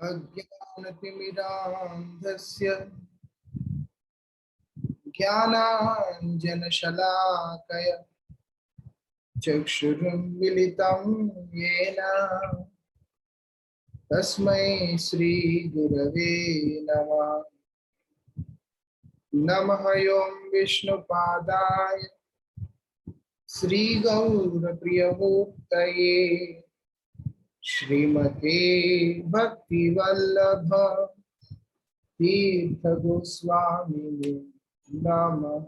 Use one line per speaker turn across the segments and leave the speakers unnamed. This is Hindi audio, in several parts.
अज्ञानतिमिरान्धस्य ज्ञानाञ्जनशलाकया चक्षुरुन्मीलितं येन तस्मै श्रीगुरवे नमः। नमः ओं विष्णुपादाय श्रीगौरप्रियमूर्तये श्रीमते भक्तिवल्लभ तीर्थगोस्वामिने नमः।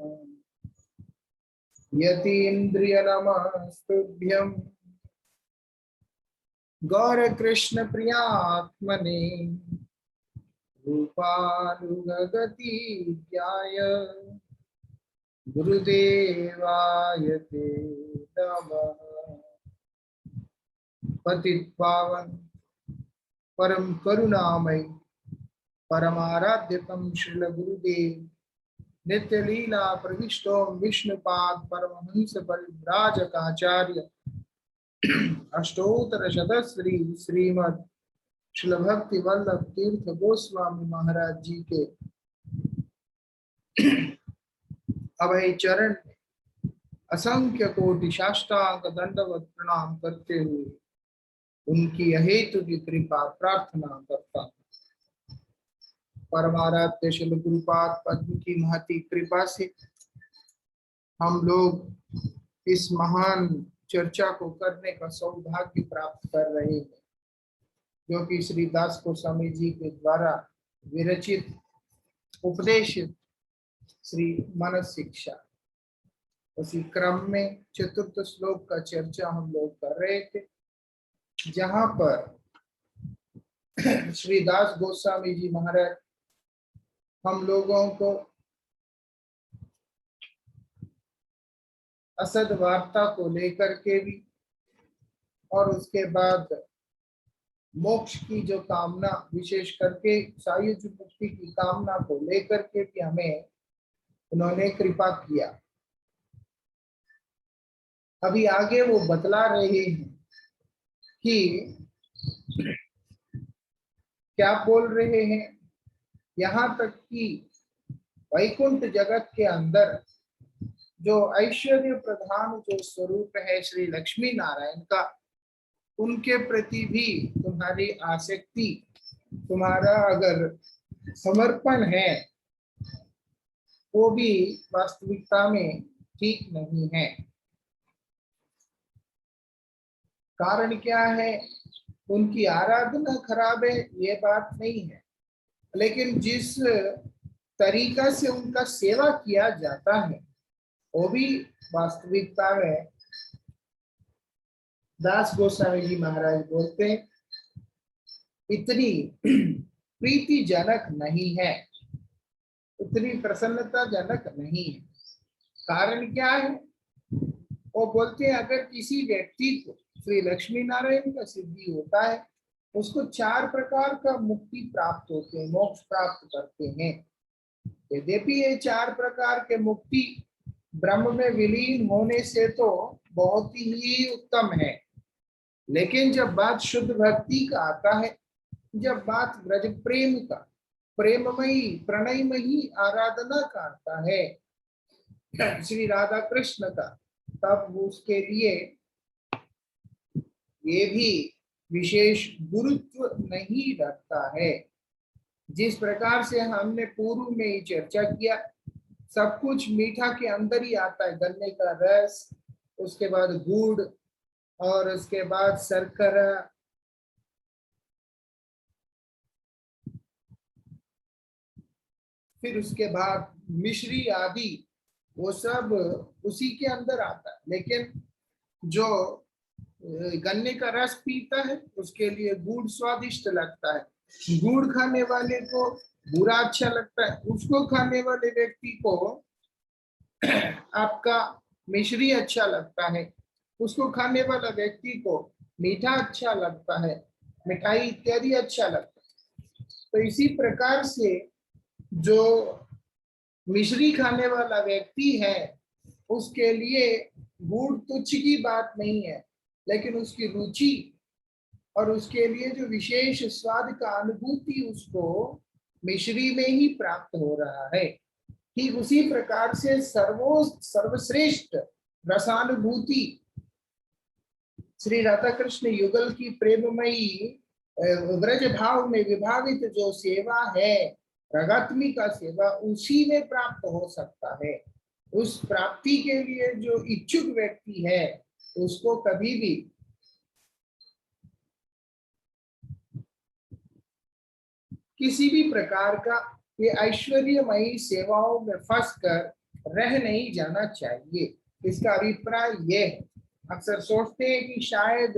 यतीन्द्रियनमस्तुभ्यं गौरकृष्ण प्रियात्मने रूपानुगगतिज्ञाय गुरुदेवाय ते नमः। पतित पावन परम करुणामय परमाराध्यतम श्रील गुरुदेव नित्य लीला प्रविष्टो विष्णुपाद परमहंस परिव्राजकाचार्य अष्टोत्तर शतश्री श्रीमद श्रील भक्ति वल्लभ तीर्थ गोस्वामी महाराज जी के अभय चरण में असंख्य कोटि साष्टांग दंडवत प्रणाम करते हुए उनकी अहेतु की कृपा प्रार्थना करता हूँ। परमाराध्य श्री गुरुपाद पद्म की महती कृपा से हम लोग इस महान चर्चा को करने का सौभाग्य प्राप्त कर रहे हैं, जो कि श्री दास गोस्वामी जी के द्वारा विरचित उपदेशित श्री मनस शिक्षा। उसी क्रम में चतुर्थ श्लोक का चर्चा हम लोग कर रहे थे, जहां पर श्री दास गोस्वामी जी महाराज हम लोगों को असद वार्ता को लेकर के भी और उसके बाद मोक्ष की जो कामना, विशेष करके सायुज्य मुक्ति की कामना को लेकर के भी हमें उन्होंने कृपा किया। अभी आगे वो बतला रहे हैं कि क्या बोल रहे हैं। यहाँ तक कि वैकुंठ जगत के अंदर जो ऐश्वर्य प्रधान जो स्वरूप है श्री लक्ष्मी नारायण का, उनके प्रति भी तुम्हारी आसक्ति, तुम्हारा अगर समर्पण है, वो भी वास्तविकता में ठीक नहीं है। कारण क्या है? उनकी आराधना खराब है ये बात नहीं है, लेकिन जिस तरीका से उनका सेवा किया जाता है वो भी वास्तविकता में दास गोस्वामी जी महाराज बोलते हैं इतनी प्रीतिजनक नहीं है, उतनी प्रसन्नताजनक नहीं है। कारण क्या है? वो बोलते हैं अगर किसी व्यक्ति को श्री लक्ष्मी नारायण का सिद्धि होता है, उसको 4 प्रकार का मुक्ति प्राप्त होते हैं, मोक्ष प्राप्त करते हैं। यद्यपि ये 4 प्रकार के मुक्ति ब्रह्म में विलीन होने से तो बहुत ही उत्तम है, लेकिन जब बात शुद्ध भक्ति का आता है, जब बात ब्रज प्रेम का, प्रेममयी प्रणयमयी आराधना का आता है श्री राधा कृष्ण का, तब उसके लिए ये भी विशेष गुरुत्व नहीं रखता है। जिस प्रकार से हमने पूर्व में ही चर्चा किया, सब कुछ मीठा के अंदर ही आता है। गन्ने का रस, उसके बाद गुड़, और उसके बाद शर्करा, फिर उसके बाद मिश्री आदि, वो सब उसी के अंदर आता है। लेकिन जो गन्ने का रस पीता है उसके लिए गुड़ स्वादिष्ट लगता है, गुड़ खाने वाले को बुरा अच्छा लगता है, उसको खाने वाले व्यक्ति को आपका मिश्री अच्छा लगता है, उसको खाने वाला व्यक्ति को मीठा अच्छा लगता है, मिठाई इत्यादि अच्छा लगता है। तो इसी प्रकार से जो मिश्री खाने वाला व्यक्ति है उसके लिए गुड़ तुच्छ की बात नहीं है, लेकिन उसकी रुचि और उसके लिए जो विशेष स्वाद का अनुभूति उसको मिश्री में ही प्राप्त हो रहा है। ठीक उसी प्रकार से सर्वश्रेष्ठ रसानुभूति श्री राधा कृष्ण युगल की प्रेममयी व्रज भाव में विभावित जो सेवा है, रगात्मिका सेवा, उसी में प्राप्त हो सकता है। उस प्राप्ति के लिए जो इच्छुक व्यक्ति है उसको कभी भी किसी भी प्रकार का ये ऐश्वर्यमयी सेवाओं में फंसकर रह नहीं जाना चाहिए। इसका अभिप्राय ये है। अक्सर सोचते हैं कि शायद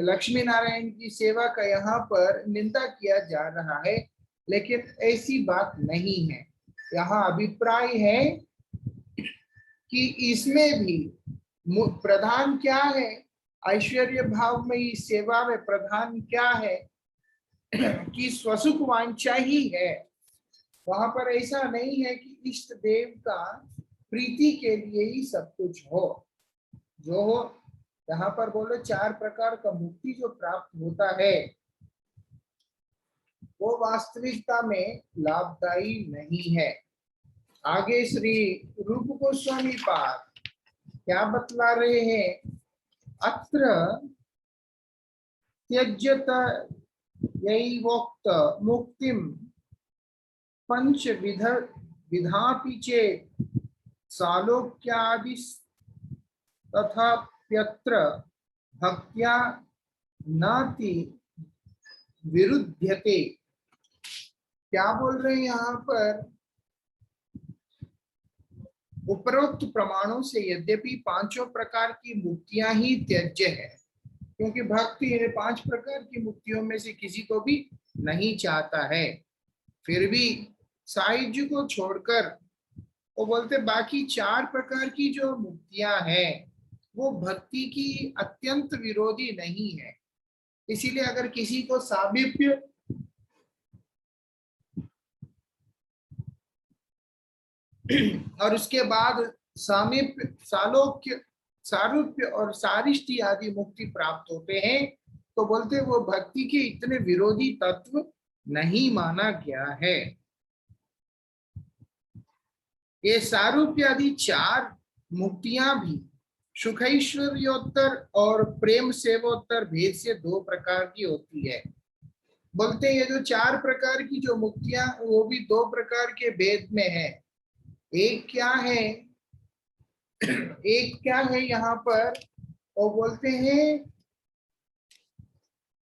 लक्ष्मी नारायण की सेवा का यहाँ पर निंदा किया जा रहा है, लेकिन ऐसी बात नहीं है। यहाँ अभिप्राय है कि इसमें भी प्रधान क्या है, ऐश्वर्य भाव में इस सेवा में प्रधान क्या है कि स्वसुख वांछा ही है। वहां पर ऐसा नहीं है कि इष्ट देव का प्रीति के लिए ही सब कुछ हो। जो हो यहाँ पर बोलो 4 प्रकार का मुक्ति जो प्राप्त होता है वो वास्तविकता में लाभदायी नहीं है। आगे श्री रूप गोस्वामी पाद क्या बतला रहे हैं, अत्र त्यज्यत यैवोक्त मुक्तिम पंच विधापि चेत् सालोक्यादि तथाप्यत्र भक्त्या नाति विरुध्यते। क्या बोल रहे हैं यहाँ पर, उपरोक्त प्रमाणों से यद्यपि 5 प्रकार की मुक्तियां ही त्याज्य है, क्योंकि भक्ति 5 प्रकार की मुक्तियों में से किसी को भी नहीं चाहता है, फिर भी साहित्य को छोड़कर वो बोलते बाकी 4 प्रकार की जो मुक्तियां हैं वो भक्ति की अत्यंत विरोधी नहीं है। इसीलिए अगर किसी को सामीप्य और उसके बाद सामीप्य, सालोक्य, सारूप्य और सारिष्टि आदि मुक्ति प्राप्त होते हैं तो बोलते वो भक्ति के इतने विरोधी तत्व नहीं माना गया है। ये सारूप्य आदि 4 मुक्तियां भी सुखैश्वर्योत्तर और प्रेम सेवोत्तर भेद से 2 प्रकार की होती है। बोलते ये जो 4 प्रकार की जो मुक्तियां वो भी 2 प्रकार के भेद में है। एक क्या है यहाँ पर, वो बोलते हैं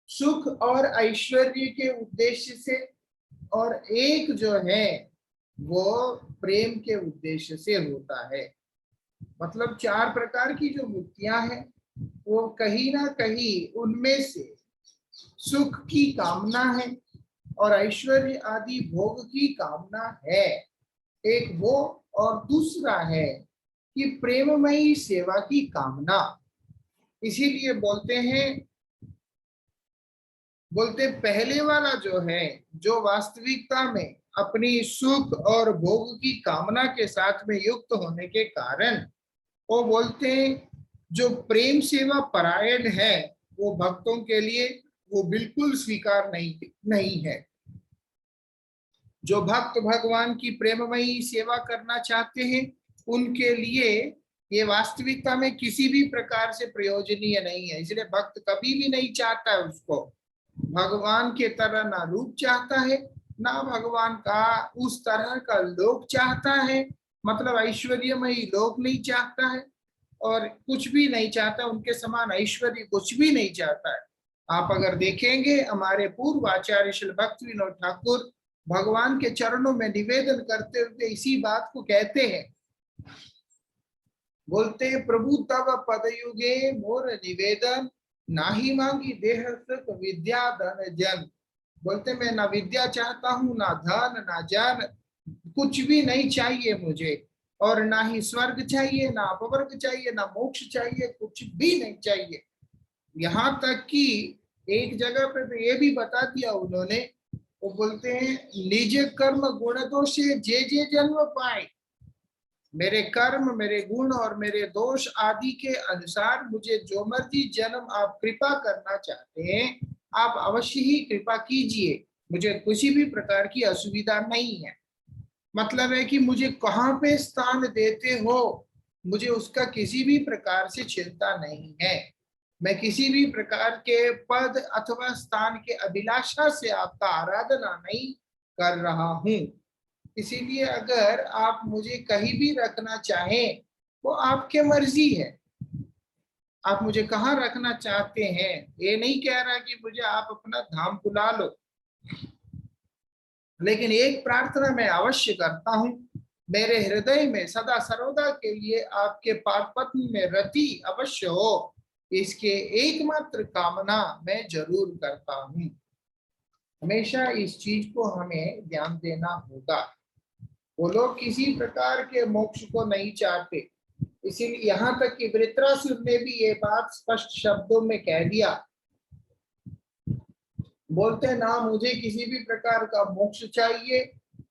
सुख और ऐश्वर्य के उद्देश्य से, और एक जो है वो प्रेम के उद्देश्य से होता है। मतलब 4 प्रकार की जो मुक्तियां हैं वो कहीं ना कहीं उनमें से सुख की कामना है और ऐश्वर्य आदि भोग की कामना है, एक वो, और दूसरा है कि प्रेममयी सेवा की कामना। इसीलिए बोलते पहले वाला जो है, जो वास्तविकता में अपनी सुख और भोग की कामना के साथ में युक्त होने के कारण वो बोलते जो प्रेम सेवा परायण है वो भक्तों के लिए वो बिल्कुल स्वीकार नहीं है। जो भक्त भगवान की प्रेममयी सेवा करना चाहते हैं उनके लिए ये वास्तविकता में किसी भी प्रकार से प्रयोजनीय नहीं है। इसलिए भक्त कभी भी नहीं चाहता है उसको भगवान के तरह, ना रूप चाहता है ना भगवान का उस तरह का लोक चाहता है, मतलब ऐश्वर्यमयी लोक नहीं चाहता है और कुछ भी नहीं चाहता, उनके समान ऐश्वर्य कुछ भी नहीं चाहता है। आप अगर देखेंगे हमारे पूर्व आचार्य श्री भक्ति विनोद ठाकुर भगवान के चरणों में निवेदन करते हुए इसी बात को कहते हैं, बोलते प्रभु तव पदयुगे मोर निवेदन, नाही मांगी देह सुख विद्या धन जन। बोलते मैं ना विद्या चाहता हूँ, ना धन ना जन, कुछ भी नहीं चाहिए मुझे, और ना ही स्वर्ग चाहिए, ना अपवर्ग चाहिए, ना मोक्ष चाहिए, कुछ भी नहीं चाहिए। यहाँ तक कि एक जगह पे तो ये भी बता दिया उन्होंने, वो बोलते हैं निज कर्म गुण दोषे जे जे जन्म पाए। मेरे कर्म, मेरे गुण और मेरे दोष आदि के अनुसार मुझे जो मर्जी जन्म आप कृपा करना चाहते हैं, आप अवश्य ही कृपा कीजिए। मुझे किसी भी प्रकार की असुविधा नहीं है। मतलब है कि मुझे कहाँ पे स्थान देते हो, मुझे उसका किसी भी प्रकार से चिंता नहीं है। मैं किसी भी प्रकार के पद अथवा स्थान के अभिलाषा से आपका आराधना नहीं कर रहा हूं। इसीलिए अगर आप मुझे कहीं भी रखना चाहें, वो आपके मर्जी है। आप मुझे कहाँ रखना चाहते हैं, ये नहीं कह रहा कि मुझे आप अपना धाम बुला लो, लेकिन एक प्रार्थना मैं अवश्य करता हूं, मेरे हृदय में सदा सर्वदा के लिए आपके पाद पद्म में रति अवश्य हो, इसके एकमात्र कामना मैं जरूर करता हूं। हमेशा इस चीज को हमें ध्यान देना होगा। वो लोग किसी प्रकार के मोक्ष को नहीं चाहते। इसीलिए यहाँ तक कि वृत्रासुर ने भी ये बात स्पष्ट शब्दों में कह दिया, बोलते ना मुझे किसी भी प्रकार का मोक्ष चाहिए,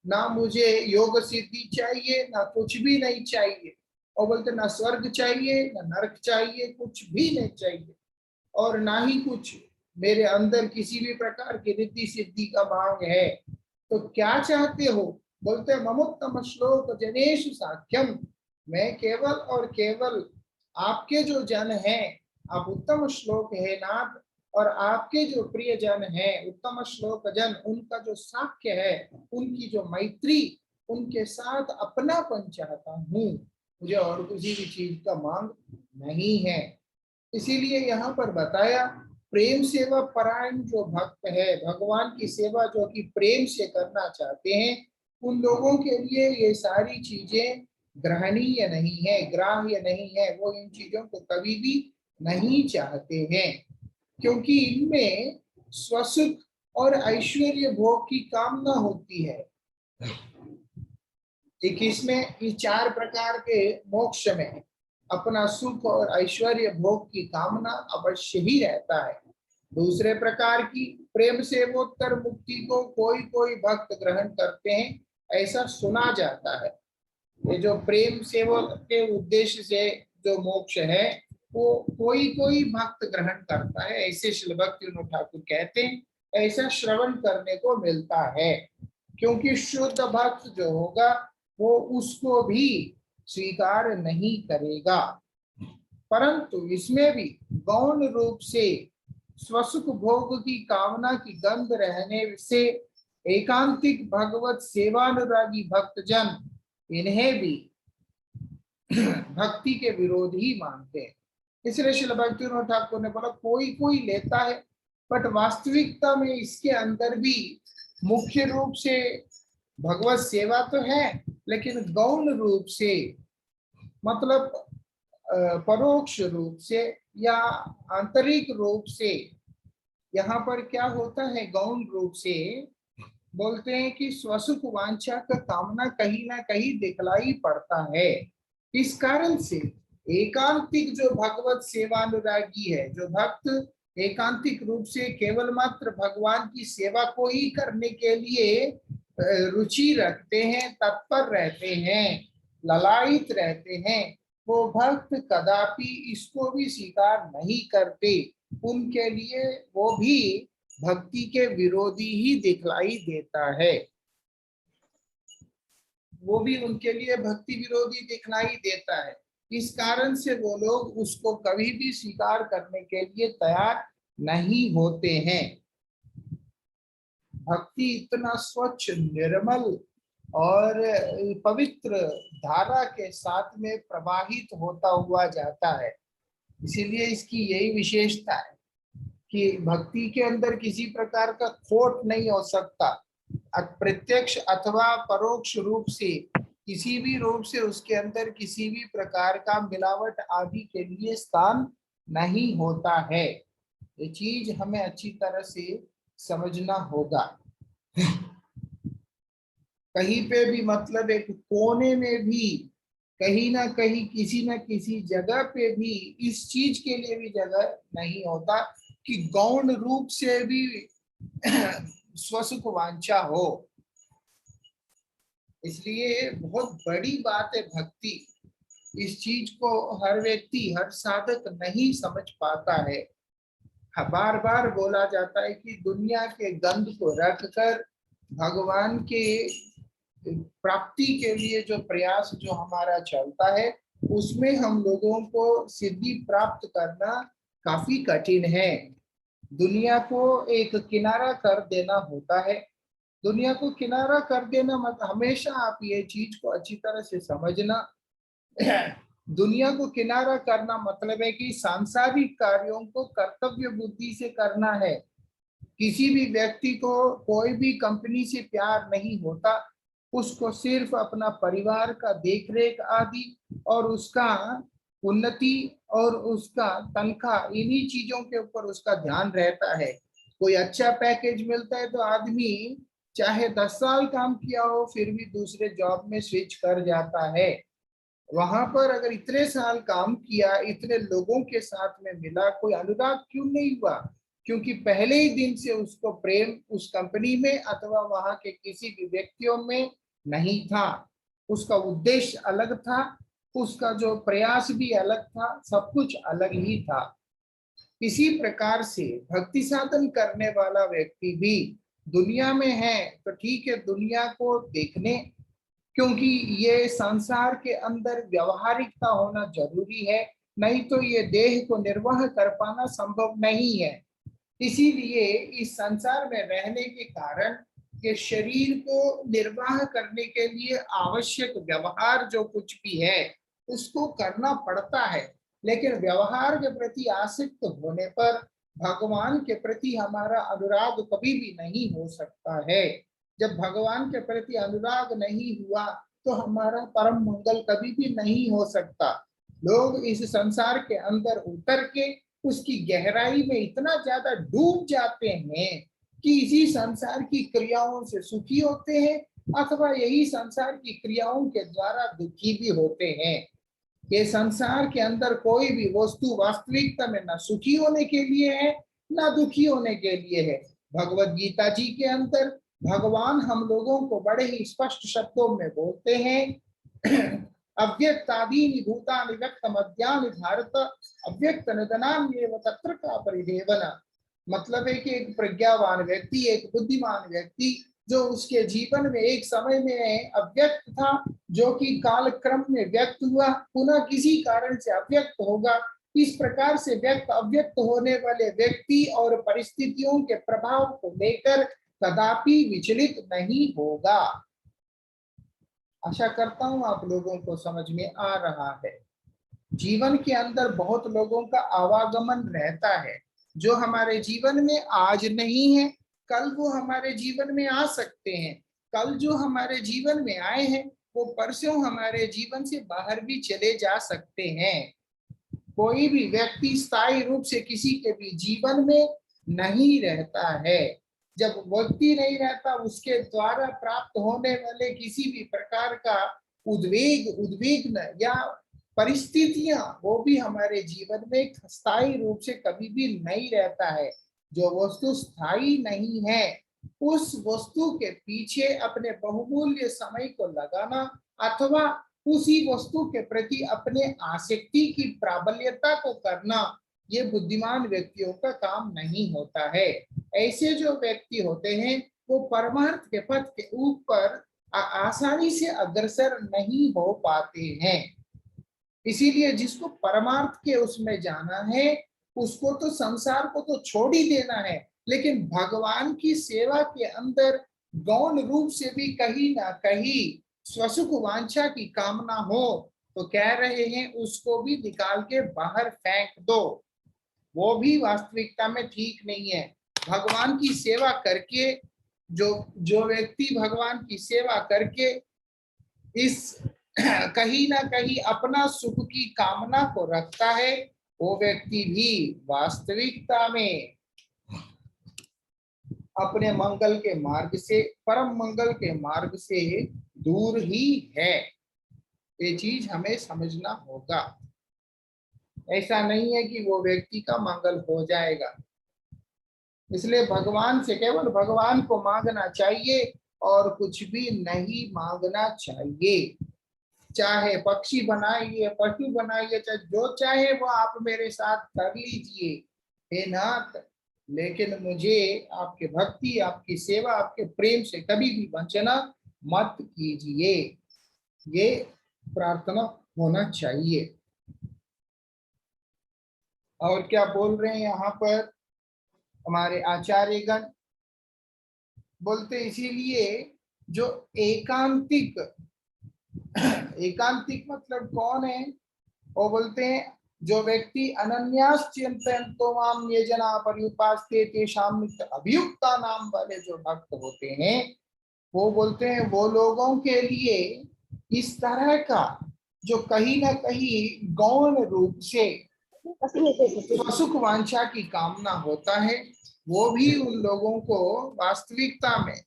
ना मुझे योग सिद्धि चाहिए, ना कुछ भी नहीं चाहिए। और बोलते ना स्वर्ग चाहिए, ना नरक चाहिए, कुछ भी नहीं चाहिए। और ना ही कुछ मेरे अंदर किसी भी प्रकार की रिद्धि सिद्धि का मांग है। तो क्या चाहते हो? बोलते ममोत्तम श्लोक जनेषु साख्यम, मैं केवल और केवल आपके जो जन हैं, आप उत्तम श्लोक है नाथ, और आपके जो प्रिय जन हैं उत्तम श्लोक जन, उनका जो साख्य है, उनकी जो मैत्री, उनके साथ अपनापन चाहता हूँ। मुझे और किसी भी चीज का मांग नहीं है। इसीलिए यहाँ पर बताया, प्रेम सेवा परायण जो भक्त है, भगवान की सेवा जो कि प्रेम से करना चाहते हैं, उन लोगों के लिए ये सारी चीजें ग्रहणीय नहीं है, ग्राह्य नहीं है। वो इन चीजों को कभी भी नहीं चाहते हैं, क्योंकि इनमें स्वसुख और ऐश्वर्य भोग की कामना होती है। एक इसमें ये चार प्रकार के मोक्ष में अपना सुख और ऐश्वर्य भोग की कामना अवश्य ही रहता है। दूसरे प्रकार की प्रेम सेवोत्तर मुक्ति को कोई कोई भक्त ग्रहण करते हैं, ऐसा सुना जाता है। ये जो प्रेम सेवक के उद्देश्य से जो मोक्ष है, वो कोई कोई भक्त ग्रहण करता है, ऐसे श्री भक्तिविनोद ठाकुर कहते हैं। ऐसा श्रवण करने को मिलता है, क्योंकि शुद्ध भक्त जो होगा वो उसको भी स्वीकार नहीं करेगा। परंतु इसमें भी गौण रूप से स्वसुख भोग की कामना की गंध रहने से एकांतिक भगवत सेवानुरागी भक्तजन इन्हें भी भक्ति के विरोध ही मानते हैं। इसलिए श्रील भक्तिविनोद ठाकुर ने बोला कोई कोई लेता है, बट वास्तविकता में इसके अंदर भी मुख्य रूप से भगवत सेवा तो है, लेकिन गौण रूप से, मतलब परोक्ष रूप से या आंतरिक रूप से। यहाँ पर क्या होता है, गौण रूप से बोलते हैं कि स्वसुख वांछा का कामना कहीं ना कहीं दिखलाई पड़ता है। इस कारण से एकांतिक जो भगवत सेवानुरागी है, जो भक्त एकांतिक रूप से केवल मात्र भगवान की सेवा को ही करने के लिए रुचि रखते हैं, तत्पर रहते हैं, ललायित रहते हैं, वो भक्त कदापि इसको भी स्वीकार नहीं करते। उनके लिए वो भी भक्ति के विरोधी ही दिखलाई देता है, वो भी उनके लिए भक्ति विरोधी दिखलाई देता है। इस कारण से वो लोग उसको कभी भी स्वीकार करने के लिए तैयार नहीं होते हैं। भक्ति इतना स्वच्छ, निर्मल और पवित्र धारा के साथ में प्रवाहित होता हुआ जाता है। इसीलिए इसकी यही विशेषता है कि भक्ति के अंदर किसी प्रकार का खोट नहीं हो सकता। प्रत्यक्ष अथवा परोक्ष रूप से, किसी भी रूप से उसके अंदर किसी भी प्रकार का मिलावट आदि के लिए स्थान नहीं होता है। ये चीज हमें अच्छी तरह से समझना होगा। कहीं पे भी, मतलब एक कोने में भी, कहीं ना कहीं किसी ना किसी जगह पे भी इस चीज के लिए भी जगह नहीं होता कि गौण रूप से भी स्वसुख वांछा हो। इसलिए बहुत बड़ी बात है भक्ति। इस चीज को हर व्यक्ति, हर साधक नहीं समझ पाता है। बार बार बोला जाता है कि दुनिया के गंध को रखकर भगवान के प्राप्ति के लिए जो प्रयास जो हमारा चलता है, उसमें हम लोगों को सिद्धि प्राप्त करना काफी कठिन है। दुनिया को एक किनारा कर देना होता है। दुनिया को किनारा कर देना मतलब, हमेशा आप ये चीज को अच्छी तरह से समझना, दुनिया को किनारा करना मतलब है कि सांसारिक कार्यों को कर्तव्य बुद्धि से करना है। किसी भी व्यक्ति को कोई भी कंपनी से प्यार नहीं होता, उसको सिर्फ अपना परिवार का देखरेख आदि और उसका उन्नति और उसका तनख्वाह, इन्हीं चीजों के ऊपर उसका ध्यान रहता है। कोई अच्छा पैकेज मिलता है तो आदमी चाहे 10 साल काम किया हो फिर भी दूसरे जॉब में स्विच कर जाता है। वहां पर अगर इतने साल काम किया, इतने लोगों के साथ में मिला, कोई अनुराग क्यों नहीं हुआ? क्योंकि पहले ही दिन से उसको प्रेम उस कंपनी में अथवा वहां के किसी भी व्यक्तियों में नहीं था। उसका उद्देश्य अलग था, उसका जो प्रयास भी अलग था, सब कुछ अलग ही था। इसी प्रकार से भक्ति साधन करने वाला व्यक्ति भी दुनिया में है तो ठीक है, दुनिया को देखने, क्योंकि ये संसार के अंदर व्यवहारिकता होना जरूरी है, नहीं तो ये देह को निर्वाह कर पाना संभव नहीं है। इसीलिए इस संसार में रहने के कारण ये शरीर को निर्वाह करने के लिए आवश्यक व्यवहार जो कुछ भी है उसको करना पड़ता है। लेकिन व्यवहार के प्रति आसक्त होने पर भगवान के प्रति हमारा अनुराग कभी भी नहीं हो सकता है। जब भगवान के प्रति अनुराग नहीं हुआ तो हमारा परम मंगल कभी भी नहीं हो सकता। लोग इस संसार के अंदर उतर के उसकी गहराई में इतना ज्यादा डूब जाते हैं कि इसी संसार की क्रियाओं से सुखी होते हैं अथवा यही संसार की क्रियाओं के द्वारा दुखी भी होते हैं। ये संसार के अंदर कोई भी वस्तु वास्तविकता में न सुखी होने के लिए है न दुखी होने के लिए है। भगवत गीता जी के अंदर भगवान हम लोगों को बड़े ही स्पष्ट शब्दों में बोलते हैं, अव्यक्तादीनि भूतानि व्यक्तमद्यानि भारत अव्यक्त निधनान्येव तत्र का परिदेवना। मतलब है कि एक प्रज्ञावान व्यक्ति, एक बुद्धिमान व्यक्ति जो उसके जीवन में एक समय में अव्यक्त था, जो कि काल क्रम में व्यक्त हुआ, पुनः किसी कारण से अव्यक्त होगा। इस प्रकार से व्यक्त अव्यक्त होने वाले व्यक्ति और परिस्थितियों के प्रभाव को लेकर कदापि विचलित नहीं होगा। आशा करता हूं आप लोगों को समझ में आ रहा है। जीवन के अंदर बहुत लोगों का आवागमन रहता है, जो हमारे जीवन में आज नहीं है कल वो हमारे जीवन में आ सकते हैं। कल जो हमारे जीवन में आए हैं वो परसों हमारे जीवन से बाहर भी चले जा सकते हैं। कोई भी व्यक्ति स्थायी रूप से किसी के भी जीवन में नहीं रहता है। जब व्यक्ति नहीं रहता, उसके द्वारा प्राप्त होने वाले किसी भी प्रकार का उद्विग्न या परिस्थितियां, वो भी हमारे जीवन में स्थायी रूप से कभी भी नहीं रहता है। जो वस्तु स्थायी नहीं है, उस वस्तु के पीछे अपने बहुमूल्य समय को लगाना अथवा उसी वस्तु के प्रति अपने आसक्ति की प्राबल्यता को करना, ये बुद्धिमान व्यक्तियों का काम नहीं होता है। ऐसे जो व्यक्ति होते हैं वो परमार्थ के पथ के ऊपर आसानी से अग्रसर नहीं हो पाते हैं। इसीलिए जिसको परमार्थ के उसमें जाना है उसको तो संसार को तो छोड़ ही देना है, लेकिन भगवान की सेवा के अंदर गौण रूप से भी कहीं ना कहीं स्वसुख वांछा की कामना हो तो कह रहे हैं उसको भी निकाल के बाहर फेंक दो। वो भी वास्तविकता में ठीक नहीं है। भगवान की सेवा करके जो जो व्यक्ति भगवान की सेवा करके इस कहीं ना कहीं अपना सुख की कामना को रखता है, वो व्यक्ति भी वास्तविकता में अपने मंगल के मार्ग से, परम मंगल के मार्ग से दूर ही है। ये चीज हमें समझना होगा। ऐसा नहीं है कि वो व्यक्ति का मंगल हो जाएगा। इसलिए भगवान से केवल भगवान को मांगना चाहिए और कुछ भी नहीं मांगना चाहिए। चाहे पक्षी बनाइए, पशु बनाइए, चाहे जो चाहे वो आप मेरे साथ कर लीजिए हे नाथ, लेकिन मुझे आपके भक्ति, आपकी सेवा, आपके प्रेम से कभी भी वंचना मत कीजिए। ये प्रार्थना होना चाहिए। और क्या बोल रहे हैं यहाँ पर हमारे आचार्यगण? बोलते इसीलिए जो एकांतिक, एकांतिक मतलब कौन है? वो बोलते हैं जो व्यक्ति अनन्यास चिंतयन्तो माम ये जना पर्युपास्ते तेषां नित्य अभियुक्ता नाम वाले जो भक्त होते हैं, वो बोलते हैं वो लोगों के लिए इस तरह का जो कहीं ना कहीं गौण रूप से स्वसुख वांछा की कामना होता है, वो भी उन लोगों को वास्तविकता में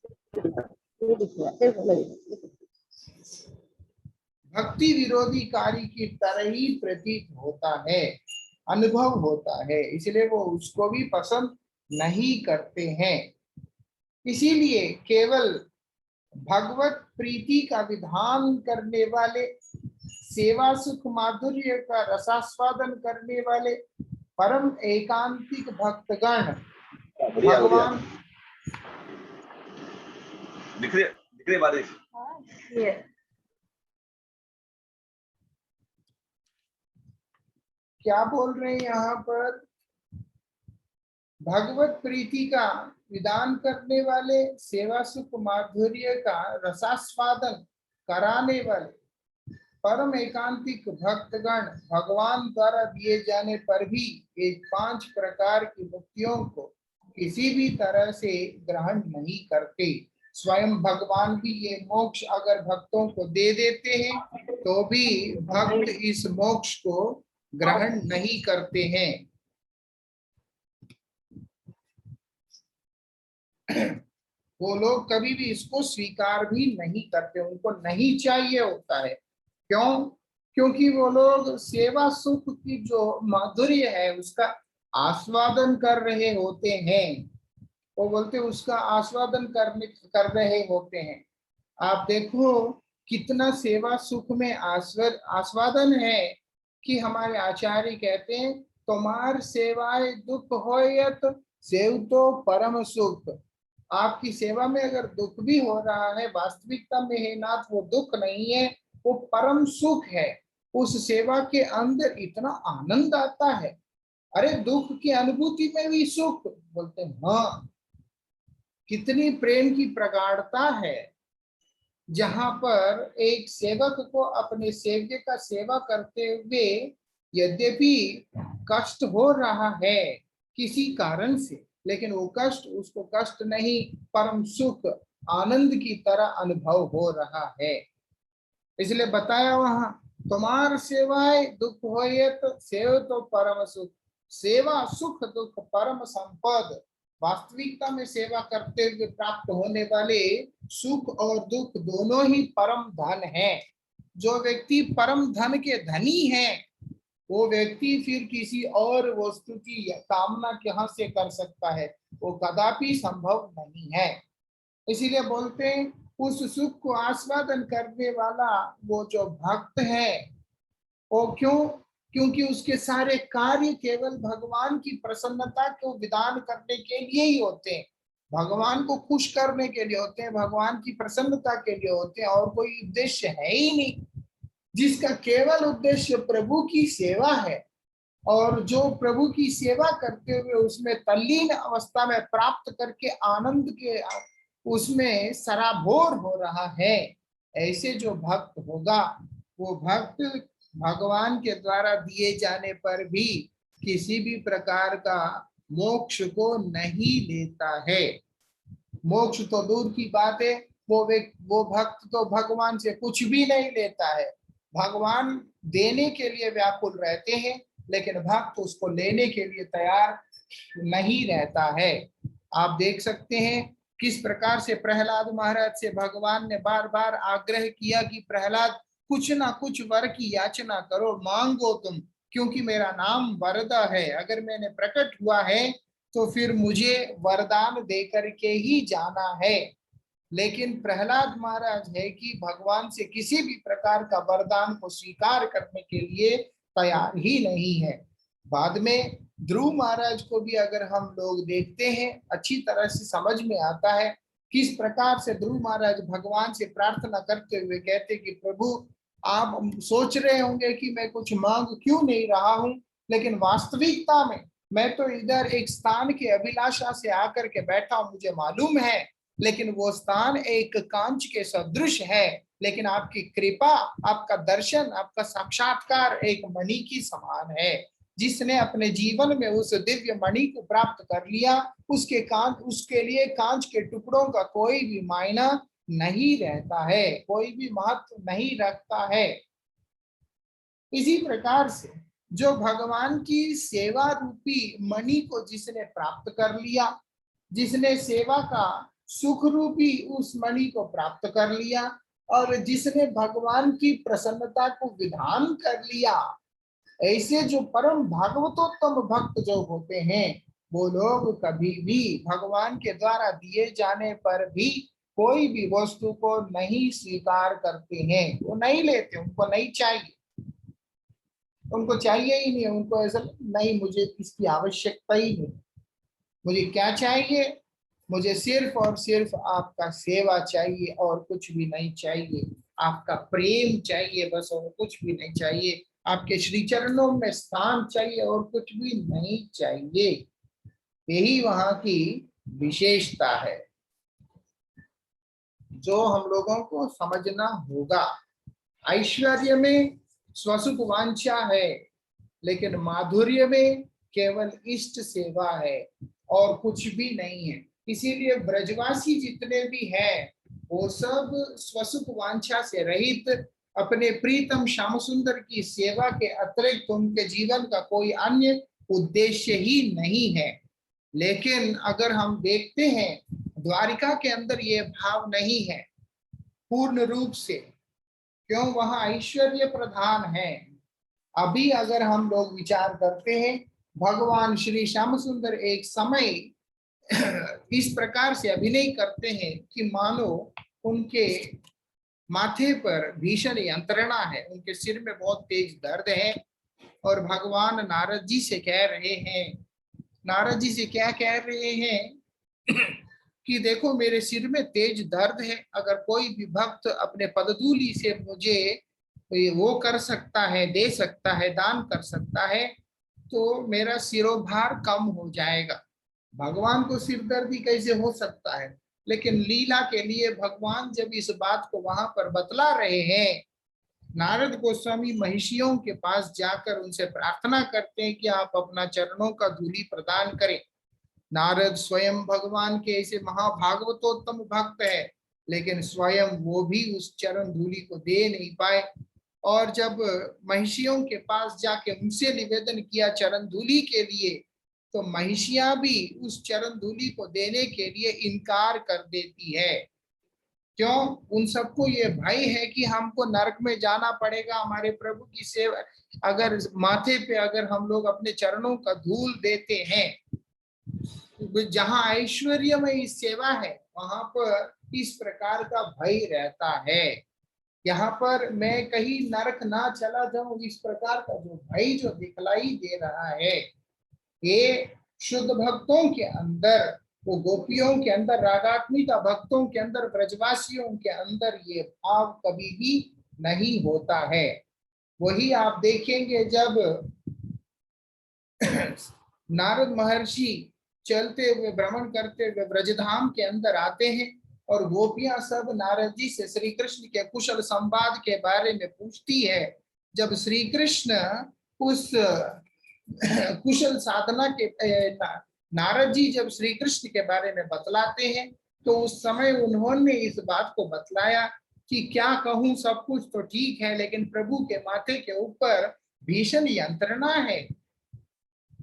भक्ति विरोधी कार्य की तरह ही प्रतीत होता है, अनुभव होता है, इसलिए वो उसको भी पसंद नहीं करते हैं। इसीलिए केवल भगवत प्रीति का विधान करने वाले, सेवा सुख माधुर्य का रसास्वादन करने वाले परम एकांतिक भक्तगण भगवान
दिख रही बारिश।
क्या बोल रहे हैं यहाँ पर? भगवत प्रीति का विधान करने वाले, सेवा सुख माधुर्य का रसास्वादन कराने वाले परम एकांतिक भक्तगण भगवान द्वारा दिए जाने पर भी एक 5 प्रकार की मुक्तियों को किसी भी तरह से ग्रहण नहीं करते। स्वयं भगवान भी ये मोक्ष अगर भक्तों को दे देते हैं तो भी भक्त इस मोक्ष को ग्रहण नहीं करते हैं। वो लोग कभी भी इसको स्वीकार भी नहीं करते, उनको नहीं चाहिए होता है। क्यों? क्योंकि वो लोग सेवा सुख की जो माधुर्य है उसका आस्वादन कर रहे होते हैं। वो बोलते उसका आस्वादन कर रहे होते हैं। आप देखो कितना सेवा सुख में आस्वादन है कि हमारे आचार्य कहते हैं तुम्हार सेवाए दुख होयत सेव तो परम सुख। आपकी सेवा में अगर दुख भी हो रहा है, वास्तविकता में है नाथ वो दुख नहीं है, वो परम सुख है। उस सेवा के अंदर इतना आनंद आता है। अरे दुख की अनुभूति में भी सुख, बोलते हैं हाँ, कितनी प्रेम की प्रगाढ़ता है जहां पर एक सेवक को अपने सेव्य का सेवा करते हुए यद्यपि कष्ट हो रहा है किसी कारण से, लेकिन वो कष्ट उसको कष्ट नहीं, परम सुख आनंद की तरह अनुभव हो रहा है। इसलिए बताया वहां तुम्हार सेवाए दुख होए तो सेव तो परम सुख, सेवा सुख दुख परम संपद। वास्तविकता में सेवा करते हुए प्राप्त होने वाले सुख और दुख दोनों ही परम धन है। जो व्यक्ति परम धन के धनी है वो व्यक्ति फिर किसी और वस्तु की कामना कहां से कर सकता है? वो कदापि संभव नहीं है। इसीलिए बोलते हैं उस सुख को आस्वादन करने वाला वो जो भक्त है वो क्यों? क्योंकि उसके सारे कार्य केवल भगवान की प्रसन्नता को विधान करने के लिए ही होते हैं, भगवान को खुश करने के लिए होते हैं, भगवान की प्रसन्नता के लिए होते हैं, और कोई उद्देश्य है ही नहीं। जिसका केवल उद्देश्य प्रभु की सेवा है और जो प्रभु की सेवा करते हुए उसमें तल्लीन अवस्था में प्राप्त करके आनंद के उसमें सराबोर हो रहा है, ऐसे जो भक्त होगा वो भक्त भगवान के द्वारा दिए जाने पर भी किसी भी प्रकार का मोक्ष को नहीं लेता है। मोक्ष तो दूर की बात है, वो भक्त तो भगवान से कुछ भी नहीं लेता है। भगवान देने के लिए व्याकुल रहते हैं लेकिन भक्त उसको लेने के लिए तैयार नहीं रहता है। आप देख सकते हैं किस प्रकार से प्रहलाद महाराज से भगवान ने बार बार आग्रह किया कि प्रहलाद कुछ ना कुछ वर की याचना करो, मांगो तुम, क्योंकि मेरा नाम वरदा है, अगर मैंने प्रकट हुआ है तो फिर मुझे वरदान देकर के ही जाना है। लेकिन प्रहलाद महाराज है कि भगवान से किसी भी प्रकार का वरदान को स्वीकार करने के लिए तैयार ही नहीं है। बाद में ध्रुव महाराज को भी अगर हम लोग देखते हैं, अच्छी तरह से समझ में आता है किस प्रकार से ध्रुव महाराज भगवान से प्रार्थना करते हुए कहते कि प्रभु, आप सोच रहे होंगे कि मैं कुछ मांग क्यों नहीं रहा हूं, लेकिन वास्तविकता में मैं तो इधर एक स्थान की अभिलाषा से आकर के बैठा हूं, मुझे मालूम है, लेकिन वो स्थान एक कांच के सदृश है, लेकिन आपकी कृपा, आपका दर्शन, आपका साक्षात्कार एक मणि की समान है। जिसने अपने जीवन में उस दिव्य मणि को प्राप्त कर लिया, उसके लिए कांच के टुकड़ों का कोई भी मायना नहीं रहता है, कोई भी महत्व नहीं रखता है। इसी प्रकार से जो भगवान की सेवा रूपी मणि को जिसने प्राप्त कर लिया, जिसने सेवा का सुख रूपी उस मणि को प्राप्त कर लिया, और जिसने भगवान की प्रसन्नता को विधान कर लिया, ऐसे जो परम भागवतोत्तम भक्त जो होते हैं, वो लोग कभी भी भगवान के द्वारा दिए जाने पर भी कोई भी वस्तु को नहीं स्वीकार करते हैं, वो नहीं लेते, उनको नहीं चाहिए, उनको चाहिए ही नहीं, उनको ऐसा नहीं, मुझे इसकी आवश्यकता ही नहीं, मुझे क्या चाहिए, मुझे सिर्फ और सिर्फ आपका सेवा चाहिए और कुछ भी नहीं चाहिए, आपका प्रेम चाहिए बस, और कुछ भी नहीं चाहिए, आपके श्री चरणों में स्थान चाहिए और कुछ भी नहीं चाहिए। यही वहां की विशेषता है जो हम लोगों को समझना होगा। ऐश्वर्य में स्वसुख वांछा है, लेकिन माधुर्य में केवल इष्ट सेवा है और कुछ भी नहीं है। इसीलिए ब्रजवासी जितने भी हैं वो सब स्वसुख वांछा से रहित, अपने प्रीतम श्याम सुंदर की सेवा के अतिरिक्त उनके जीवन का कोई अन्य उद्देश्य ही नहीं है। लेकिन अगर हम देखते हैं द्वारिका के अंदर ये भाव नहीं है पूर्ण रूप से, क्यों? वहां ऐश्वर्य प्रधान है। अभी अगर हम लोग विचार करते हैं, भगवान श्री श्याम सुंदर एक समय इस प्रकार से अभिनय करते हैं कि मानो उनके माथे पर भीषण यंत्रणा है, उनके सिर में बहुत तेज दर्द है, और भगवान नारद जी से कह रहे हैं, नारद जी से क्या कह रहे हैं कि देखो मेरे सिर में तेज दर्द है, अगर कोई भी भक्त अपने पदधूलि से मुझे वो कर सकता है, दे सकता है, दान कर सकता है, तो मेरा सिरोभार कम हो जाएगा। भगवान को सिरदर्दी कैसे हो सकता है? लेकिन लीला के लिए भगवान जब इस बात को वहां पर बतला रहे हैं, नारद गोस्वामी महिषियों के पास जाकर उनसे प्रार्थना करते हैं कि आप अपना चरणों का धूलि प्रदान करें। नारद स्वयं भगवान के ऐसे महाभागवतोत्तम भक्त है, लेकिन स्वयं वो भी उस चरण धूलि को दे नहीं पाए। और जब महिषियों के पास जाके उनसे निवेदन किया चरण धूलि के लिए, तो महिषियां भी उस चरण धूलि को देने के लिए इनकार कर देती है। क्यों? उन सबको ये भय है कि हमको नरक में जाना पड़ेगा हमारे प्रभु की सेवा, अगर माथे पे अगर हम लोग अपने चरणों का धूल देते हैं, जहां ऐश्वर्यमय सेवा है वहां पर इस प्रकार का भय रहता है। यहाँ पर मैं कहीं नरक ना चला जाऊं, इस प्रकार का जो भय जो दिखलाई दे रहा है, ये शुद्ध भक्तों के अंदर, वो गोपियों के अंदर, रागात्मिका भक्तों के अंदर, ब्रजवासियों के अंदर ये भाव कभी भी नहीं होता है। वही आप देखेंगे जब नारद महर्षि चलते हुए भ्रमण करते हुए ब्रजधाम के अंदर आते हैं, और गोपियां सब नारद जी से श्री कृष्ण के कुशल संवाद के बारे में पूछती है। जब श्री कृष्ण उस कुशल साधना के नारद जी जब श्री कृष्ण के बारे में बतलाते हैं, तो उस समय उन्होंने इस बात को बतलाया कि क्या कहूं, सब कुछ तो ठीक है, लेकिन प्रभु के माथे के ऊपर भीषण यंत्रणा है,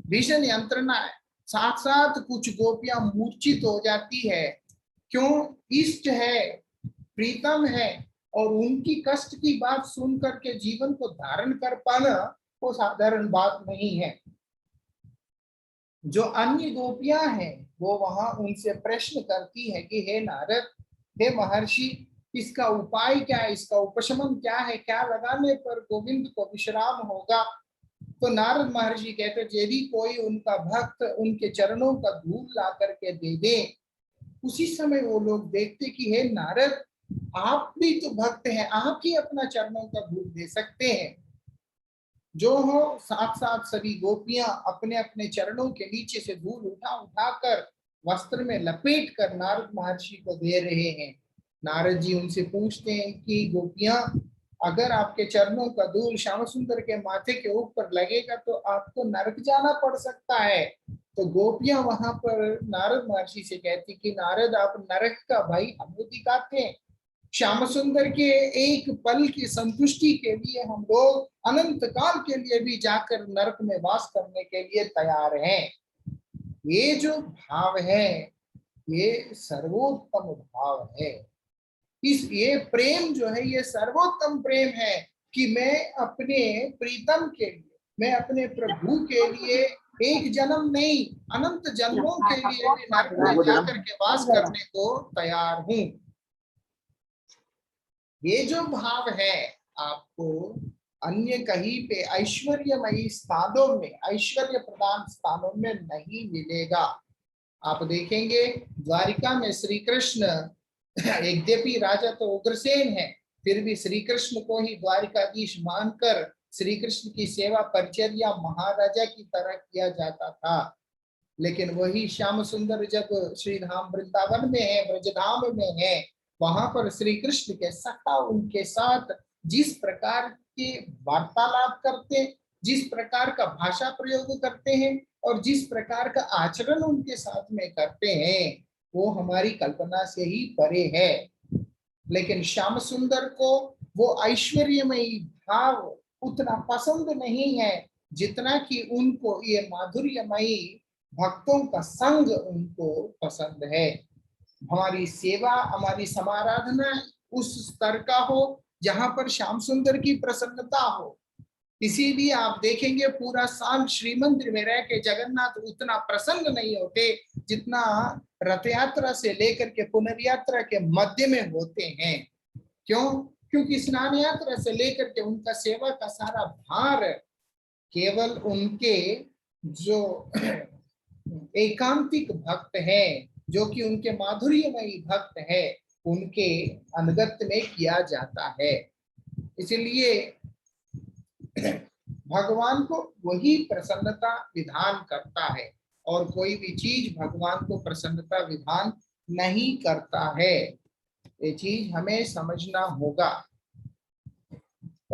भीषण यंत्रणा है। साथ साथ कुछ गोपियां मूर्छित हो जाती है। क्यों? इष्ट है, प्रीतम है, और उनकी कष्ट की बात सुन करके जीवन को धारण कर पाना वो साधारण बात नहीं है। जो अन्य गोपियां हैं वो वहां उनसे प्रश्न करती है कि हे नारद, हे महर्षि, इसका उपाय क्या है, इसका उपशमन क्या है, क्या लगाने पर गोविंद को विश्राम होगा। तो नारद महर्षि कहते, यदि कोई उनका भक्त उनके चरणों का धूल ला करके दे दे, उसी समय वो लोग देखते कि हे नारद, आप भी तो भक्त हैं, आप ही अपना चरणों का धूल दे सकते हैं। जो हो साथ साथ सभी गोपियां अपने अपने चरणों के नीचे से धूल उठा उठाकर वस्त्र में लपेट कर नारद महर्षि को दे रहे हैं। नारद जी उनसे पूछते हैं कि गोपियां, अगर आपके चरणों का धूल श्याम सुंदर के माथे के ऊपर लगेगा तो आपको नरक जाना पड़ सकता है। तो गोपियां वहां पर नारद महर्षि से कहती कि नारद, आप नरक का भय हमें दिखाते हैं, श्याम सुंदर के एक पल की संतुष्टि के लिए हम लोग अनंत काल के लिए भी जाकर नरक में वास करने के लिए तैयार हैं। ये जो भाव है, ये सर्वोत्तम भाव है। ये प्रेम जो है, ये सर्वोत्तम प्रेम है कि मैं अपने प्रीतम के लिए, मैं अपने प्रभु के लिए एक जन्म नहीं, अनंत जन्मों के लिए भी नरक में जाकर के वास करने को तैयार हूं। ये जो भाव है आपको अन्य कहीं पे ऐश्वर्यमयी स्थानों में, ऐश्वर्य प्रदान स्थानों में नहीं मिलेगा। आप देखेंगे द्वारिका में श्री कृष्ण, यद्यपि राजा तो उग्रसेन है, फिर भी श्री कृष्ण को ही द्वारिकाधीश मानकर श्री कृष्ण की सेवा परिचर्या महाराजा की तरह किया जाता था। लेकिन वही श्याम सुंदर जब श्री धाम वृंदावन में है, ब्रजधाम में है, वहां पर श्री कृष्ण के सखा उनके साथ जिस प्रकार के वार्तालाप करते, जिस प्रकार का भाषा प्रयोग करते हैं और जिस प्रकार का आचरण उनके साथ में करते हैं, वो हमारी कल्पना से ही परे है। लेकिन श्याम सुंदर को वो ऐश्वर्यमयी भाव उतना पसंद नहीं है जितना कि उनको ये माधुर्यमयी भक्तों का संग उनको पसंद है। हमारी सेवा, हमारी समाराधना उस स्तर का हो जहां पर श्याम सुंदर की प्रसन्नता हो। इसीलिए आप देखेंगे पूरा साल श्रीमंदिर में रह के जगन्नाथ उतना प्रसन्न नहीं होते जितना रथ यात्रा से लेकर के पुनर्यात्रा के मध्य में होते हैं। क्यों? क्योंकि स्नान यात्रा से लेकर के उनका सेवा का सारा भार केवल उनके जो एकांतिक भक्त है, जो कि उनके माधुर्यमयी भक्त है, उनके अनुगत्य में किया जाता है। इसलिए भगवान को वही प्रसन्नता विधान करता है और कोई भी चीज भगवान को प्रसन्नता विधान नहीं करता है। ये चीज हमें समझना होगा।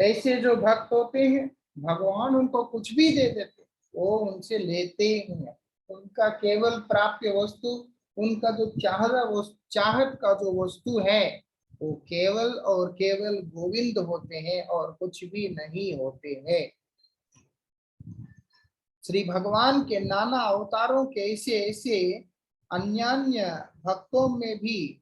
ऐसे जो भक्त होते हैं, भगवान उनको कुछ भी दे देते, वो उनसे लेते ही हैं। उनका केवल प्राप्य वस्तु, उनका जो चाहत का जो वस्तु है, वो केवल और केवल गोविंद होते हैं और कुछ भी नहीं होते हैं। श्री भगवान के नाना अवतारों के ऐसे ऐसे अन्य भक्तों में भी,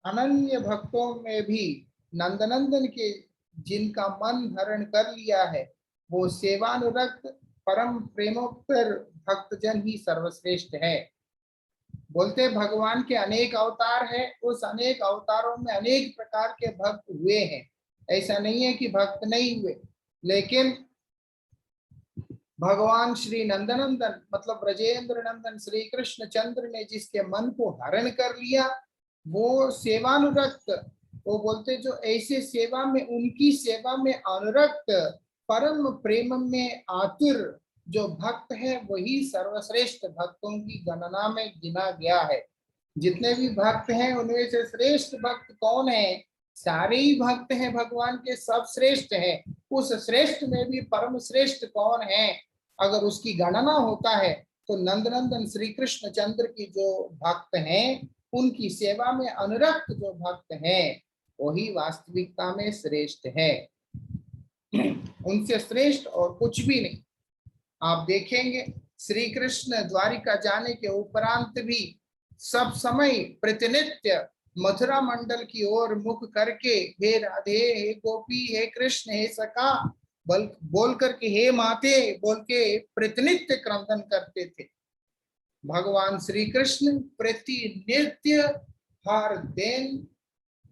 अनन्य भक्तों में भी नंदनंदन के जिनका मन धारण कर लिया है, वो सेवानुरक्त परम प्रेमोत्तर भक्तजन ही सर्वश्रेष्ठ है। बोलते भगवान के अनेक अवतार है, उस अनेक अवतारों में अनेक प्रकार के भक्त हुए हैं। ऐसा नहीं है कि भक्त नहीं हुए, लेकिन भगवान श्री नंदनंदन मतलब ब्रजेंद्र नंदन श्री कृष्ण चंद्र ने जिसके मन को हरण कर लिया, वो सेवानुरक्त, वो बोलते जो ऐसे सेवा में, उनकी सेवा में अनुरक्त परम प्रेम में आतुर जो भक्त है, वही सर्वश्रेष्ठ भक्तों की गणना में गिना गया है। जितने भी भक्त हैं उनमें से श्रेष्ठ भक्त कौन है? सारे ही भक्त हैं भगवान के, सब श्रेष्ठ हैं। उस श्रेष्ठ में भी परम श्रेष्ठ कौन है? अगर उसकी गणना होता है तो नंदनंदन श्री कृष्ण चंद्र की जो भक्त हैं, उनकी सेवा में अनुरक्त जो भक्त हैं, वही वास्तविकता में श्रेष्ठ है। उनसे श्रेष्ठ और कुछ भी नहीं। आप देखेंगे श्री कृष्ण द्वारिका जाने के उपरांत भी सब समय प्रतिनित्य मथुरा मंडल की ओर मुख करके हे राधे, हे गोपी, हे कृष्ण, हे सखा बोल करके, हे माते बोल के प्रतिनित्य क्रंदन करते थे। भगवान श्री कृष्ण प्रतिनित्य हर दिन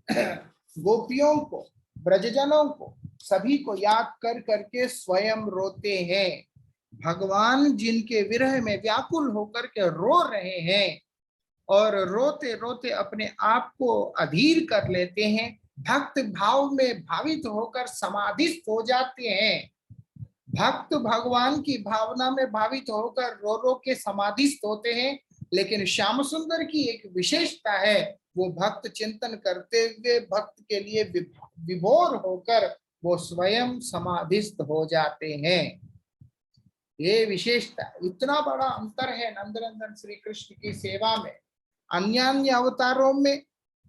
गोपियों को, ब्रजजनों को, सभी को याद कर करके स्वयं रोते हैं। भगवान जिनके विरह में व्याकुल होकर के रो रहे हैं और रोते रोते अपने आप को अधीर कर लेते हैं, भक्त भाव में भावित होकर समाधिस्थ हो जाते हैं। भक्त भगवान की भावना में भावित होकर रो रो के समाधिस्थ होते हैं। लेकिन श्याम सुंदर की एक विशेषता है, वो भक्त चिंतन करते हुए भक्त के लिए विभोर होकर वो स्वयं समाधिस्थ हो जाते हैं। ये विशेषता, इतना बड़ा अंतर है नंदनंदन श्री कृष्ण की सेवा में। अन्य अवतारों में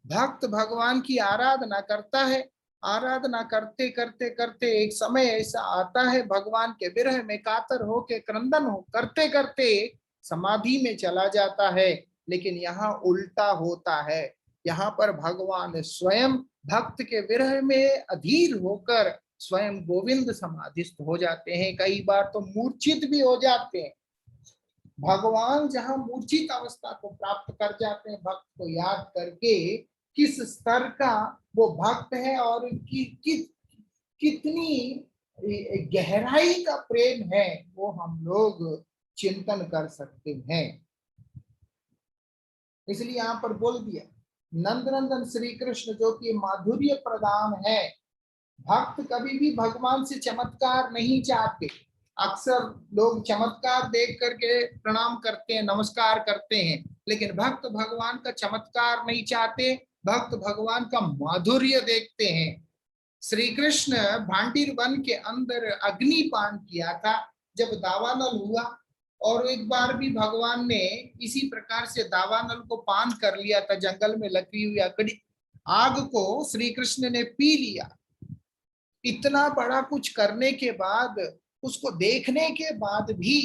भक्त भगवान की आराधना करता है, आराधना करते करते करते एक समय ऐसा आता है, भगवान के विरह में कातर होके क्रंदन हो करते करते समाधि में चला जाता है। लेकिन यहाँ उल्टा होता है, यहाँ पर भगवान स्वयं भक्त के विरह में अधीर होकर स्वयं गोविंद समाधिस्थ हो जाते हैं। कई बार तो मूर्छित भी हो जाते हैं। भगवान जहां मूर्छित अवस्था को प्राप्त कर जाते हैं भक्त को याद करके, किस स्तर का वो भक्त है और कितनी गहराई का प्रेम है, वो हम लोग चिंतन कर सकते हैं। इसलिए यहाँ पर बोल दिया, नंदनंदन श्री कृष्ण जो कि माधुर्य प्रदान है। भक्त कभी भी भगवान से चमत्कार नहीं चाहते। अक्सर लोग चमत्कार देख करके प्रणाम करते हैं, नमस्कार करते हैं, लेकिन भक्त भगवान का चमत्कार नहीं चाहते, भक्त भगवान का माधुर्य देखते हैं। श्री कृष्ण भांडीर वन के अंदर अग्निपान किया था जब दावानल हुआ, और एक बार भी भगवान ने इसी प्रकार से दावानल को पान कर लिया था। जंगल में लगी हुई आग को श्री कृष्ण ने पी लिया। इतना बड़ा कुछ करने के बाद, उसको देखने के बाद भी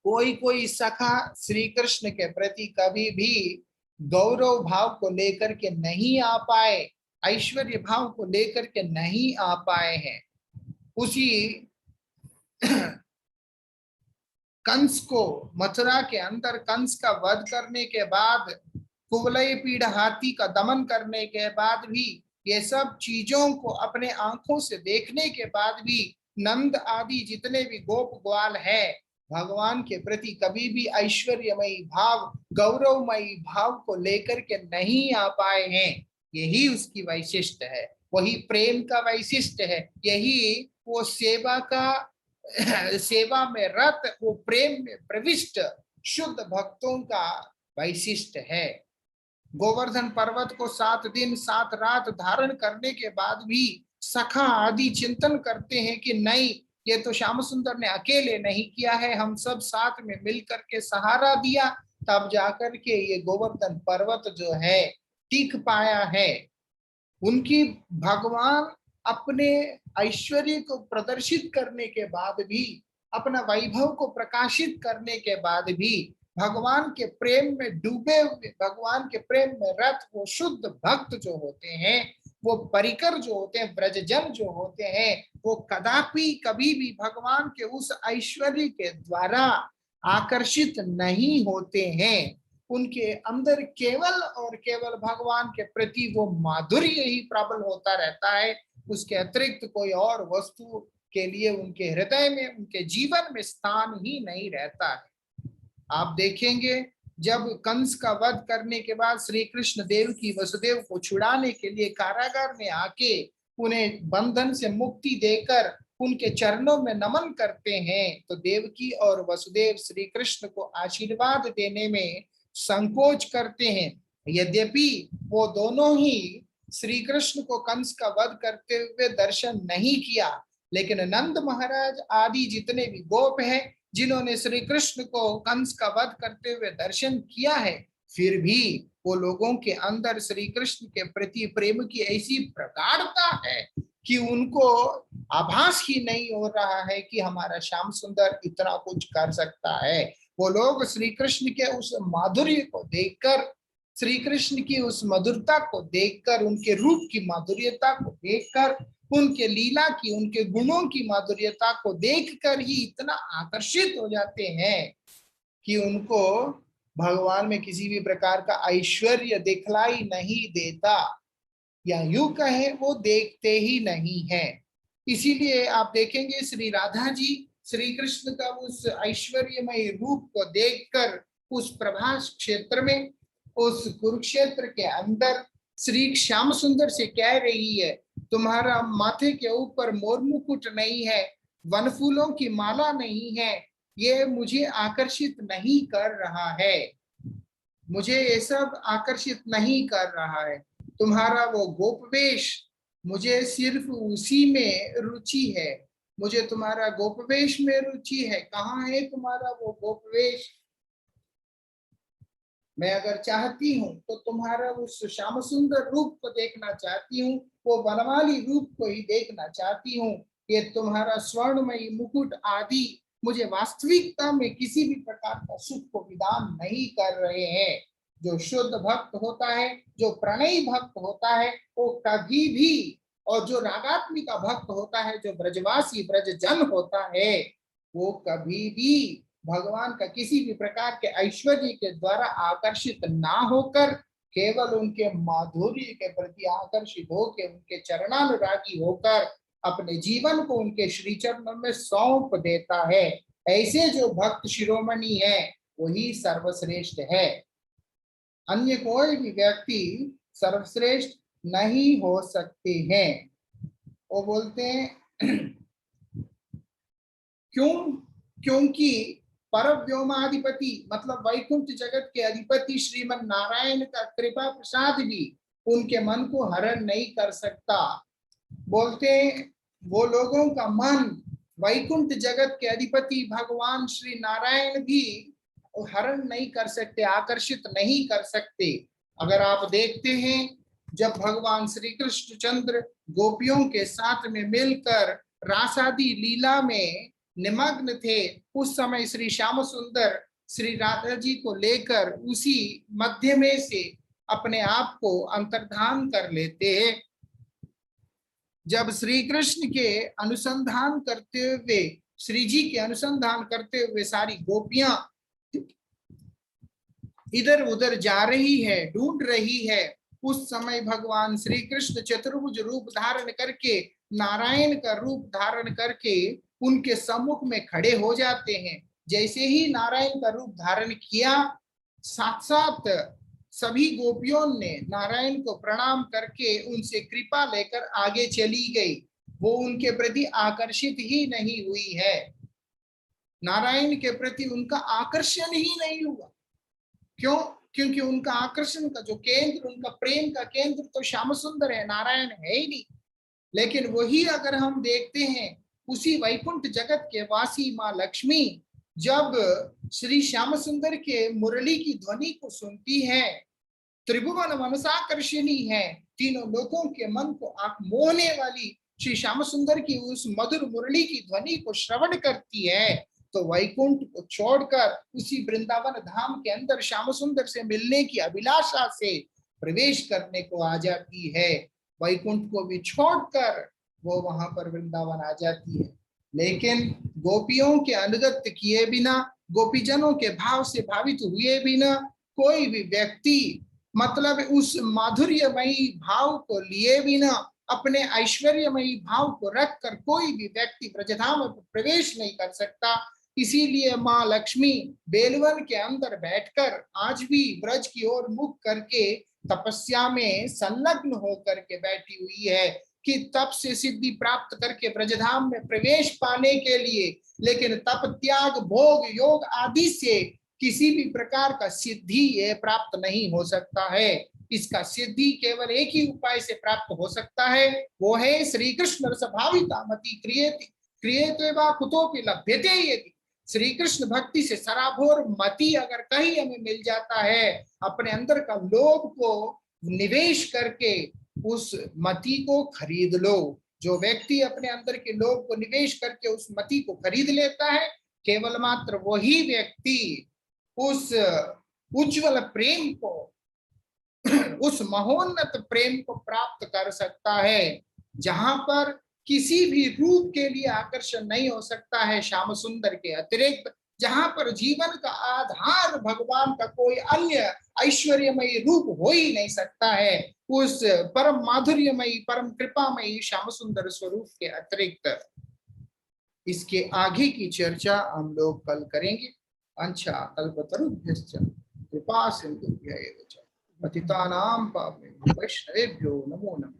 कोई कोई सखा श्री कृष्ण के प्रति कभी भी गौरव भाव को लेकर के नहीं आ पाए, ऐश्वर्य भाव को लेकर के नहीं आ पाए हैं। उसी कंस को, मथुरा के अंदर कंस का वध करने के बाद, कुवलय पीड़ हाथी का दमन करने के बाद भी, ये सब चीजों को अपने आंखों से देखने के बाद भी नंद आदि जितने भी गोप ग्वाल है, भगवान के प्रति कभी भी ऐश्वर्यमयी भाव, गौरवमयी भाव को लेकर के नहीं आ पाए हैं। यही उसकी वैशिष्ट है, वही प्रेम का वैशिष्ट है, यही वो सेवा का सेवा में रत, वो प्रेम में प्रविष्ट शुद्ध भक्तों का वैशिष्ट है। गोवर्धन पर्वत को 7 दिन 7 रात धारण करने के बाद भी सखा आदि चिंतन करते हैं कि नहीं, ये तो श्याम सुंदर ने अकेले नहीं किया है, हम सब साथ में मिलकर के सहारा दिया, तब जाकर के ये गोवर्धन पर्वत जो है टिक पाया है। उनकी भगवान अपने ऐश्वर्य को प्रदर्शित करने के बाद भी, अपना वैभव को प्रकाशित करने के बाद भी, भगवान के प्रेम में डूबे हुए, भगवान के प्रेम में रत वो शुद्ध भक्त जो होते हैं, वो परिकर जो होते हैं, ब्रजजन जो होते हैं, वो कदापि कभी भी भगवान के उस ऐश्वर्य के द्वारा आकर्षित नहीं होते हैं। उनके अंदर केवल और केवल भगवान के प्रति वो माधुर्य ही प्रबल होता रहता है। उसके अतिरिक्त कोई और वस्तु के लिए उनके हृदय में, उनके जीवन में स्थान ही नहीं रहता है। आप देखेंगे जब कंस का वध करने के बाद श्री कृष्ण देव की वसुदेव को छुड़ाने के लिए कारागार में आके उन्हें बंधन से मुक्ति देकर उनके चरणों में नमन करते हैं, तो देवकी और वसुदेव श्री कृष्ण को आशीर्वाद देने में संकोच करते हैं। यद्यपि वो दोनों ही श्री कृष्ण को कंस का वध करते हुए दर्शन नहीं किया, लेकिन नंद महाराज आदि जितने भी गोप हैं जिन्होंने श्री कृष्ण को कंस का वध करते हुए दर्शन किया है, फिर भी वो लोगों के अंदर श्री कृष्ण के प्रति प्रेम की ऐसी प्रगाढ़ता है कि उनको आभास ही नहीं हो रहा है कि हमारा श्याम सुंदर इतना कुछ कर सकता है। वो लोग श्री कृष्ण के उस माधुर्य को देखकर, श्री कृष्ण की उस मधुरता को देखकर, उनके रूप की माधुर्यता को देखकर, उनके लीला की, उनके गुणों की माधुर्यता को देखकर ही इतना आकर्षित हो जाते हैं कि उनको भगवान में किसी भी प्रकार का ऐश्वर्य दिखलाई नहीं देता, या यूं कहें वो देखते ही नहीं है। इसीलिए आप देखेंगे श्री राधा जी श्री कृष्ण का उस ऐश्वर्यमय रूप को देखकर उस प्रभास क्षेत्र में, उस कुरुक्षेत्र के अंदर श्री श्याम सुंदर से कह रही है, तुम्हारा माथे के ऊपर मोर मुकुट नहीं है, वन फूलों की माला नहीं है, ये मुझे आकर्षित नहीं कर रहा है, मुझे ये सब आकर्षित नहीं कर रहा है। तुम्हारा वो गोपवेश, मुझे सिर्फ उसी में रुचि है, मुझे तुम्हारा गोपवेश में रुचि है। कहाँ है तुम्हारा वो गोपवेश? मैं अगर चाहती हूँ तो तुम्हारा उस श्याम सुंदर रूप को देखना चाहती हूँ, वो वनमाली रूप को ही देखना चाहती हूँ। ये तुम्हारा स्वर्णमयी मुकुट आदि मुझे वास्तविकता में किसी भी प्रकार का सुख को विदान नहीं कर रहे हैं। जो शुद्ध भक्त होता है, जो प्रणयी भक्त होता है, वो कभी भी, और जो रागात्मिका भक्त होता है, जो ब्रजवासी ब्रजजन होता है, वो कभी भी भगवान का किसी भी प्रकार के ऐश्वर्य के द्वारा आकर्षित ना होकर केवल उनके माधुर्य के प्रति आकर्षित होकर उनके चरणानुरागी होकर अपने जीवन को उनके श्री चरणों में सौंप देता है। ऐसे जो भक्त शिरोमणि है वही सर्वश्रेष्ठ है। अन्य कोई भी व्यक्ति सर्वश्रेष्ठ नहीं हो सकते हैं। वो बोलते हैं क्योंकि परव्योमाधिपति मतलब वैकुंठ जगत के अधिपति श्रीमन नारायण का कृपा प्रसाद भी उनके मन को हरण नहीं कर सकता। बोलते वो लोगों का मन वैकुंठ जगत के अधिपति भगवान श्री नारायण भी हरण नहीं कर सकते, आकर्षित नहीं कर सकते। अगर आप देखते हैं जब भगवान श्री कृष्ण चंद्र गोपियों के साथ में मिलकर रासादी लीला में निमग्न थे, उस समय श्री श्याम सुंदर श्री राधा जी को लेकर उसी मध्य में से अपने आप को अंतर्धान कर लेते हैं। जब श्री कृष्ण के अनुसंधान करते हुए, श्री जी के अनुसंधान करते हुए सारी गोपियां इधर उधर जा रही है, ढूंढ रही है, उस समय भगवान श्री कृष्ण चतुर्भुज रूप धारण करके, नारायण का रूप धारण करके उनके सम्मुख में खड़े हो जाते हैं। जैसे ही नारायण का रूप धारण किया, साथ साथ सभी गोपियों ने नारायण को प्रणाम करके उनसे कृपा लेकर आगे चली गई। वो उनके प्रति आकर्षित ही नहीं हुई है, नारायण के प्रति उनका आकर्षण ही नहीं हुआ। क्यों? क्योंकि उनका आकर्षण का जो केंद्र, उनका प्रेम का केंद्र तो श्याम सुंदर है, नारायण है ही नहीं। लेकिन वही अगर हम देखते हैं उसी वैकुंठ जगत के वासी माँ लक्ष्मी जब श्री श्याम सुंदर के मुरली की ध्वनि को सुनती है, त्रिभुवन मनसाकर्षिणी है, तीनों लोगों के मन को आंख मोहने वाली श्री श्याम सुंदर की उस मधुर मुरली की ध्वनि को श्रवण करती है, तो वैकुंठ को छोड़कर उसी वृंदावन धाम के अंदर श्याम सुंदर से मिलने की अभिलाषा से प्रवेश करने को आ जाती है। वैकुंठ को भी छोड़कर वो वहां पर वृंदावन आ जाती है। लेकिन गोपियों के अनुगत किए बिना, गोपीजनों के भाव से भावित हुए बिना कोई भी व्यक्ति, मतलब उस माधुर्यमयी भाव को लिए बिना, अपने ऐश्वर्यमयी भाव को रखकर कोई भी व्यक्ति ब्रजधाम में प्रवेश नहीं कर सकता। इसीलिए माँ लक्ष्मी बेलवन के अंदर बैठकर आज भी ब्रज की ओर मुख करके तपस्या में संलग्न होकर के बैठी हुई है कि तप से सिद्धि प्राप्त करके ब्रजधाम में प्रवेश पाने के लिए। लेकिन तप, त्याग, भोग, योग आदि से किसी भी प्रकार का सिद्धि ये प्राप्त नहीं हो सकता है। इसका सिद्धि केवल एक ही उपाय से प्राप्त हो सकता है, वो है श्री कृष्ण रस भाविता मति क्रियते वा कुतोपि लभ्यते यदि। श्री कृष्ण भक्ति से सराबोर मति अगर कहीं हमें मिल जाता है, अपने अंदर का लोभ को निवेश करके उस मति को खरीद लो। जो व्यक्ति अपने अंदर के लोभ को निवेश करके उस मति को खरीद लेता है, केवल मात्र वही व्यक्ति उस उज्जवल प्रेम को, उस महोन्नत प्रेम को प्राप्त कर सकता है, जहां पर किसी भी रूप के लिए आकर्षण नहीं हो सकता है श्याम सुंदर के अतिरिक्त, जहां पर जीवन का आधार भगवान का कोई अन्य ऐश्वर्यमयी रूप हो ही नहीं सकता है, उस परम माधुर्यमयी परम कृपामयी श्याम सुंदर स्वरूप के अतिरिक्त इसके आगे की चर्चा हम लोग कल करेंगे। अंशा कल्पतरुभ्यश्च कृपा सिंधुभ्य एव च पतितानां पावनेभ्यो वैष्णवेभ्यो नमो नमः।